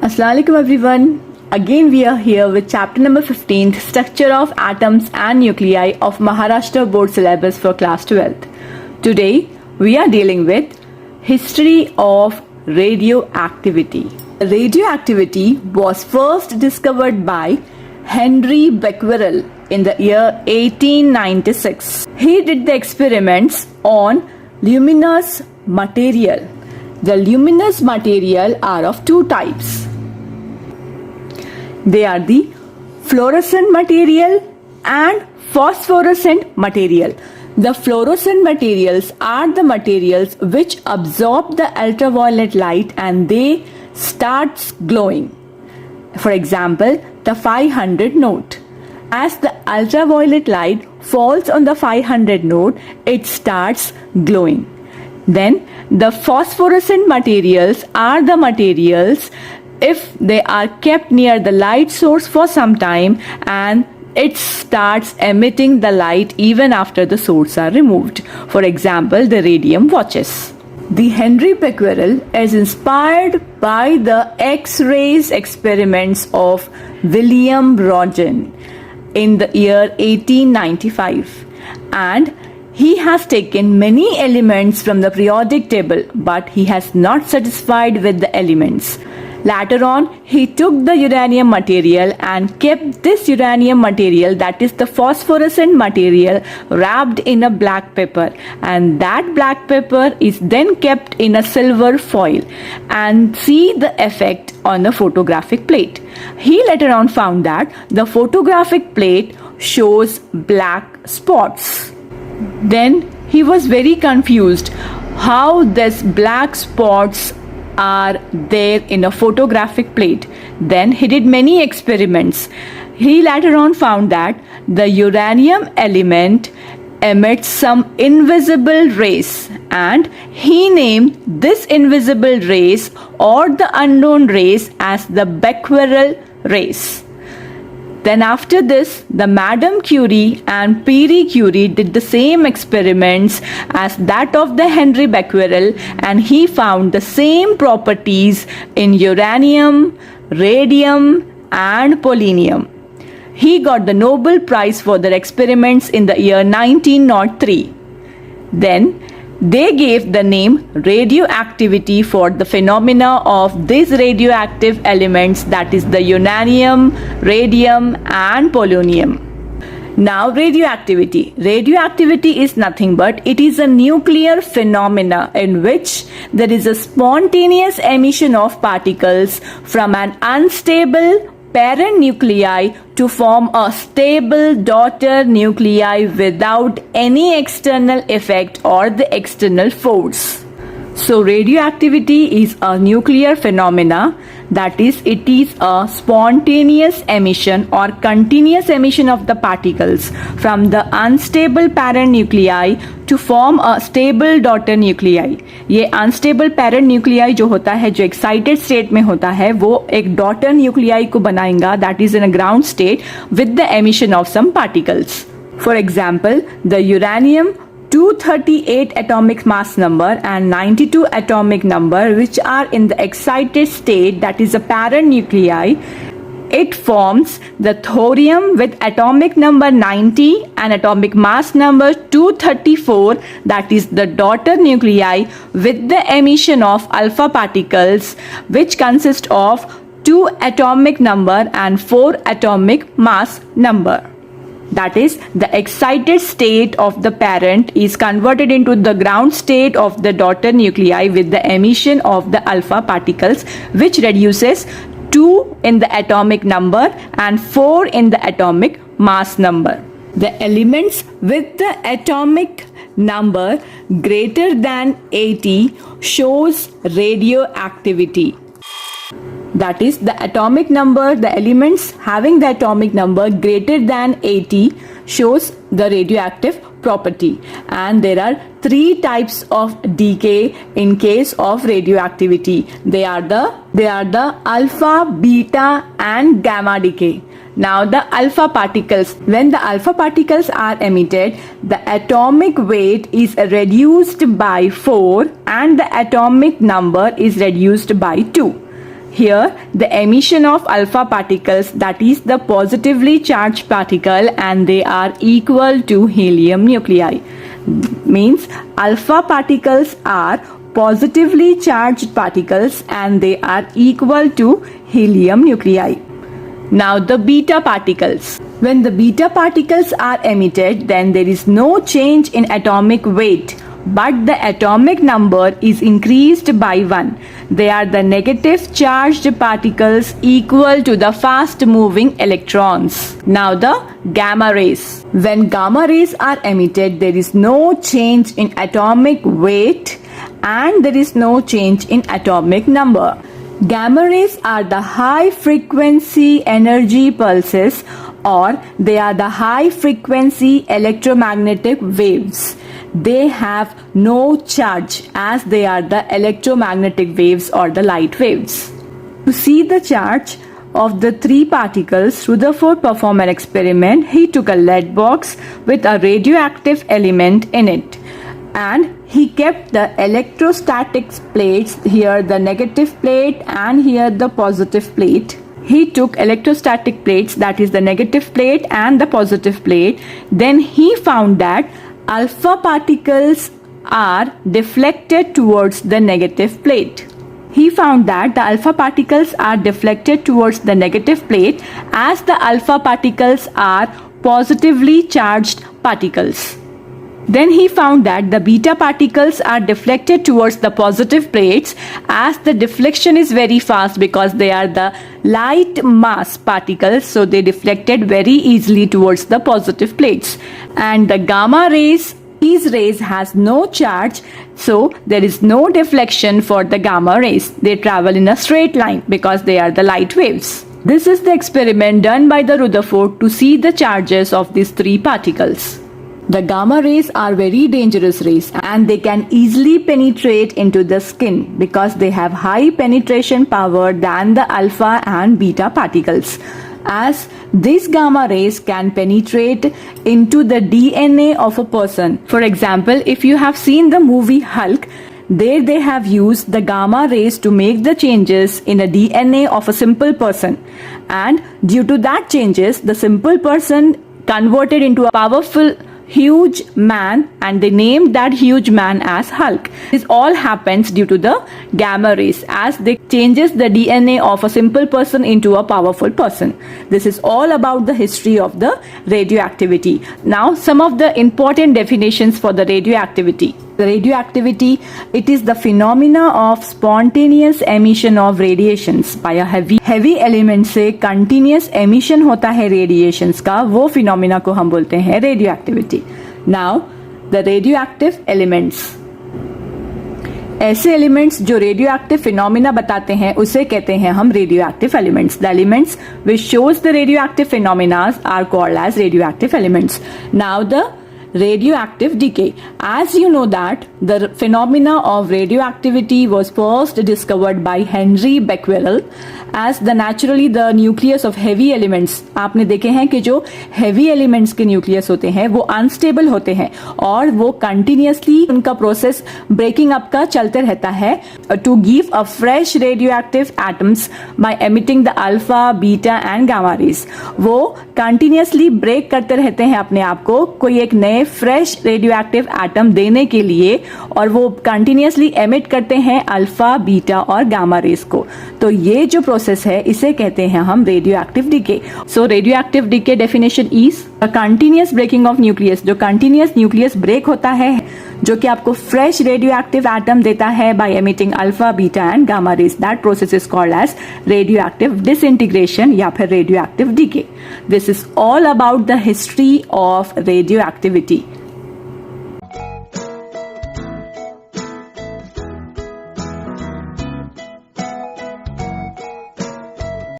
Assalamualaikum everyone. Again we are here with chapter number 15, Structure of Atoms and Nuclei of Maharashtra Board Syllabus for class 12th. Today we are dealing with History of Radioactivity. Radioactivity was first discovered by Henry Becquerel in the year 1896. He did the experiments on luminous material. The luminous material are of two types. They are the fluorescent material and phosphorescent material. The fluorescent materials are the materials which absorb the ultraviolet light and they starts glowing. For example, the 500 note. As the ultraviolet light falls on the 500 note, it starts glowing. Then the phosphorescent materials are the materials if they are kept near the light source for some time and it starts emitting the light even after the source are removed. For example, the radium watches. The Henry Becquerel is inspired by the X-rays experiments of William Röntgen in the year 1895, and he has taken many elements from the periodic table, but he has not satisfied with the elements. Later on, he took the uranium material and kept this uranium material, that is the phosphorescent material, wrapped in a black paper, and that black paper is then kept in a silver foil and see the effect on the photographic plate. He later on found that the photographic plate shows black spots. Then he was very confused how these black spots are there in a photographic plate. Then he did many experiments. He later on found that the uranium element emits some invisible rays, and he named this invisible rays or the unknown rays as the Becquerel rays. Then after this, the Madame Curie and Pierre Curie did the same experiments as that of the Henry Becquerel, and he found the same properties in uranium, radium and polonium. He got the Nobel Prize for their experiments in the year 1903. Then they gave the name radioactivity for the phenomena of these radioactive elements, that is the uranium, radium and polonium. Now radioactivity. Radioactivity is nothing but it is a nuclear phenomena in which there is a spontaneous emission of particles from an unstable parent nuclei to form a stable daughter nuclei without any external effect or the external force. So radioactivity is a nuclear phenomena, that is, it is a spontaneous emission or continuous emission of the particles from the unstable parent nuclei to form a stable daughter nuclei. ये unstable parent nuclei जो होता है, जो excited state में होता है, वो एक daughter nuclei को बनाएगा, that is in a ground state with the emission of some particles. For example, the uranium 238 atomic mass number and 92 atomic number, which are in the excited state, that is a parent nuclei, it forms the thorium with atomic number 90 and atomic mass number 234, that is the daughter nuclei with the emission of alpha particles, which consist of 2 atomic number and 4 atomic mass number. That is, the excited state of the parent is converted into the ground state of the daughter nuclei with the emission of the alpha particles, which reduces 2 in the atomic number and 4 in the atomic mass number. The elements with the atomic number greater than 80 shows radioactivity. That is, the atomic number, the elements having the atomic number greater than 80 shows the radioactive property. And there are 3 types of decay in case of radioactivity. They are the alpha, beta and gamma decay. Now the alpha particles, when the alpha particles are emitted, the atomic weight is reduced by 4 and the atomic number is reduced by 2. Here, the emission of alpha particles, that is the positively charged particle, and they are equal to helium nuclei. Means alpha particles are positively charged particles and they are equal to helium nuclei. Now the beta particles. When the beta particles are emitted, then there is no change in atomic weight, but the atomic number is increased by 1. They are the negative charged particles equal to the fast moving electrons. Now the gamma rays. When gamma rays are emitted, there is no change in atomic weight and there is no change in atomic number. Gamma rays are the high frequency energy pulses, or they are the high frequency electromagnetic waves. They have no charge as they are the electromagnetic waves or the light waves. To see the charge of the three particles, Rutherford performed an experiment. He took a lead box with a radioactive element in it, and he kept the electrostatic plates, here the negative plate and here the positive plate. He took electrostatic plates, that is the negative plate and the positive plate. Then he found that alpha particles are deflected towards the negative plate. He found that the alpha particles are deflected towards the negative plate as the alpha particles are positively charged particles. Then he found that the beta particles are deflected towards the positive plates as the deflection is very fast because they are the light mass particles, so they deflected very easily towards the positive plates. And the gamma rays, these rays has no charge, so there is no deflection for the gamma rays. They travel in a straight line because they are the light waves. This is the experiment done by the Rutherford to see the charges of these three particles. The gamma rays are very dangerous rays and they can easily penetrate into the skin because they have high penetration power than the alpha and beta particles. As these gamma rays can penetrate into the DNA of a person. For example, if you have seen the movie Hulk, there they have used the gamma rays to make the changes in a DNA of a simple person. And due to that changes, the simple person converted into a powerful huge man, and they named that huge man as Hulk. This all happens due to the gamma rays as they changes the DNA of a simple person into a powerful person. This is all about the history of the radioactivity. Now some of the important definitions for the radioactivity. The radioactivity, it is the phenomena of spontaneous emission of radiations by a heavy element से continuous emission होता है radiations का, वो phenomena को हम बोलते हैं radioactivity. Now the radioactive elements. ऐसे एलिमेंट्स जो रेडियोएक्टिव फिनोमिना बताते हैं उसे कहते हैं हम radioactive elements. The elements which shows the radioactive phenomena are called as radioactive elements. Now the radioactive decay. As you know that the phenomena of radioactivity was first discovered by Henry Becquerel as naturally the nucleus of heavy elements. आपने देखे हैं कि जो heavy elements के nucleus होते हैं वो unstable होते हैं और वो continuously उनका process breaking up का चलते रहता है to give a fresh radioactive atoms by emitting the alpha, beta and gamma rays. वो continuously break करते रहते हैं अपने आप को कोई एक नए फ्रेश रेडियोएक्टिव एटम देने के लिए और वो कंटिन्यूअसली एमिट करते हैं अल्फा, बीटा और गामा रेस को. तो ये जो प्रोसेस है इसे कहते हैं हम radioactive decay. So radioactive decay definition is a continuous breaking of nucleus. जो कंटिन्यूअस न्यूक्लियस ब्रेक होता है जो कि आपको फ्रेश रेडियोएक्टिव एटम देता है by emitting alpha, beta and gamma rays. That process is called as radioactive disintegration या फिर radioactive decay. This is all about the history of radioactivity.